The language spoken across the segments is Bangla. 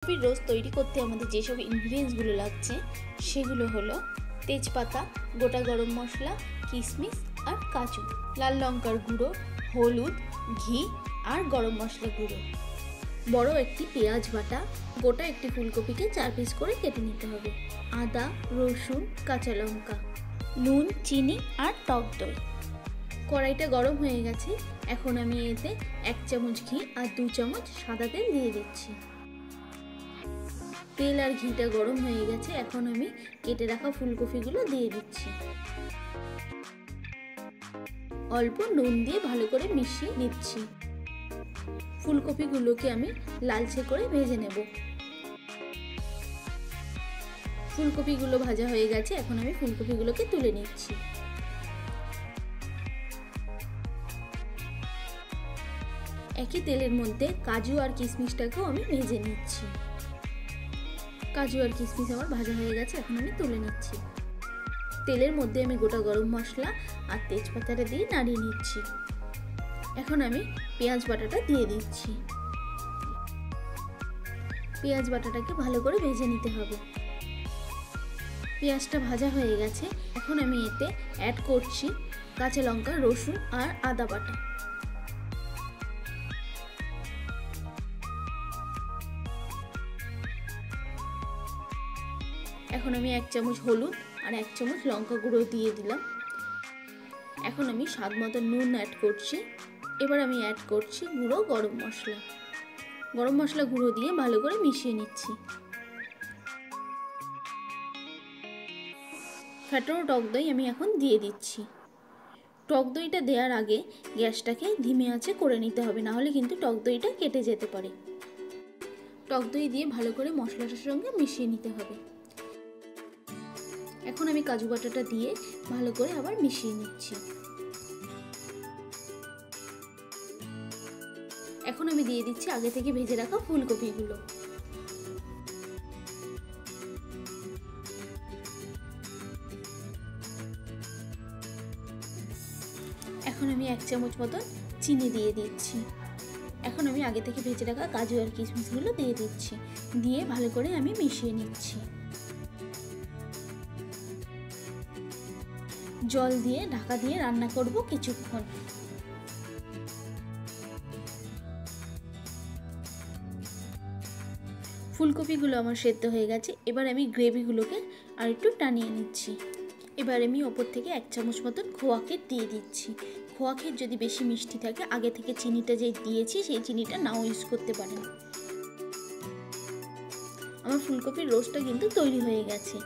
ফুলকপির রোস্ট তৈরি করতে আমাদের যেসব ইনগ্রিডিয়েন্টসগুলো লাগছে সেগুলো হলো তেজপাতা, গোটা গরম মশলা, কিশমিশ আর কাজু, লাল লঙ্কার গুঁড়ো, হলুদ, ঘি আর গরম মশলা গুঁড়ো। বড় একটি পেঁয়াজ বাটা, গোটা একটি ফুলকপিকে 4 পিস করে কেটে নিতে হবে, আদা, রসুন, কাঁচা লঙ্কা, নুন, চিনি আর টক দই। কড়াইটা গরম হয়ে গেছে, এখন আমি এতে 1 চামচ ঘি আর 2 চামচ সাদা তেল দিয়ে দিচ্ছি। তেল আর ঘিটা গরম হয়ে গেছে, এখন আমি কেটে রাখা ফুলকপিগুলো দিয়ে দিচ্ছি। অল্প নুন দিয়ে ভালো করে মিশিয়ে নিচ্ছি। ফুলকপিগুলোকে আমি লালচে করে ভেজে নেব। ফুলকপিগুলো ভাজা হয়ে গেছে, এখন আমি ফুলকপিগুলোকে তুলে নিচ্ছি। একই তেলের মধ্যে কাজু আর কিশমিশটাকেও আমি ভেজে নিচ্ছি। কাজু আর কিশমিশ আমার ভাজা হয়ে গেছে, এখন আমি তুলে নিচ্ছি। তেলের মধ্যে আমি গোটা গরম মশলা আর তেজপাতাটা দিয়ে নাড়িয়ে নিচ্ছি। এখন আমি পেঁয়াজ বাটাটা দিয়ে দিচ্ছি। পেঁয়াজ বাটাটাকে ভালো করে ভেজে নিতে হবে। পেঁয়াজটা ভাজা হয়ে গেছে, এখন আমি এতে অ্যাড করছি কাঁচা লঙ্কা, রসুন আর আদা বাটা। এখন আমি 1 চামচ হলুদ আর 1 চামচ লঙ্কা গুঁড়ো দিয়ে দিলাম। এখন আমি স্বাদ মতো নুন অ্যাড করছি। এবার আমি অ্যাড করছি গুঁড়ো গরম মশলা। গরম মশলা গুঁড়ো দিয়ে ভালো করে মিশিয়ে নিচ্ছি। ফ্যাটানো টক দই আমি এখন দিয়ে দিচ্ছি। টক দইটা দেওয়ার আগে গ্যাসটাকে ধিমে আঁচে করে নিতে হবে, না হলে কিন্তু টক দইটা কেটে যেতে পারে। টক দই দিয়ে ভালো করে মশলাটার সঙ্গে মিশিয়ে নিতে হবে। এখন আমি কাজু বাটাটা দিয়ে ভালো করে আবার মিশিয়ে নিচ্ছি। এখন আমি দিয়ে দিচ্ছি আগে থেকে ভেজে রাখা ফুলকপিগুলো। এখন আমি 1 চামচ মতন চিনি দিয়ে দিচ্ছি। এখন আমি আগে থেকে ভেজে রাখা কাজু আর কিশমিশগুলো দিয়ে দিচ্ছি। দিয়ে ভালো করে আমি মিশিয়ে নিচ্ছি। জল দিয়ে ঢাকা দিয়ে রান্না করব কিছুক্ষণ। ফুলকপিগুলো আমার সেদ্ধ হয়ে গেছে, এবার আমি গ্রেভিগুলোকে আর একটু টানিয়ে নিচ্ছি। এবার আমি ওপর থেকে 1 চামচ মতন খোয়া ক্ষীর দিয়ে দিচ্ছি। খোয়া ক্ষীর যদি বেশি মিষ্টি থাকে, আগে থেকে চিনিটা যে দিয়েছি সেই চিনিটা নাও ইউজ করতে পারেন। আমার ফুলকপির রোস্টটা কিন্তু তৈরি হয়ে গেছে।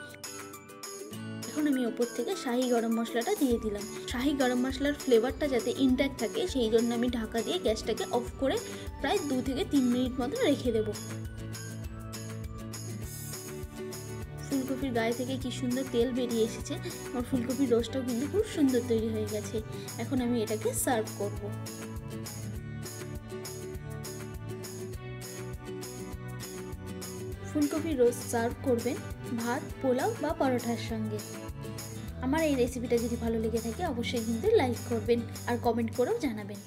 এখন আমি ওপর থেকে শাহি গরম মশলাটা দিয়ে দিলাম। শাহি গরম মশলার ফ্লেভারটা যাতে ইনট্যাক্ট থাকে সেই জন্য আমি ঢাকা দিয়ে গ্যাসটাকে অফ করে প্রায় 2 থেকে 3 মিনিট মতো রেখে দেব। ফুলকপির গায়ে থেকে কি সুন্দর তেল বেরিয়ে এসেছে। আমার ফুলকপির রোস্টটাও কিন্তু খুব সুন্দর তৈরি হয়ে গেছে। এখন আমি এটাকে সার্ভ করব। ফুলকপির রোস্ট সার্ভ করবেন ভাত, পোলাও বা পরোটার সঙ্গে। আমার এই রেসিপিটা যদি ভালো লেগে থাকে অবশ্যই কিন্তু লাইক করবেন আর কমেন্ট করেও জানাবেন।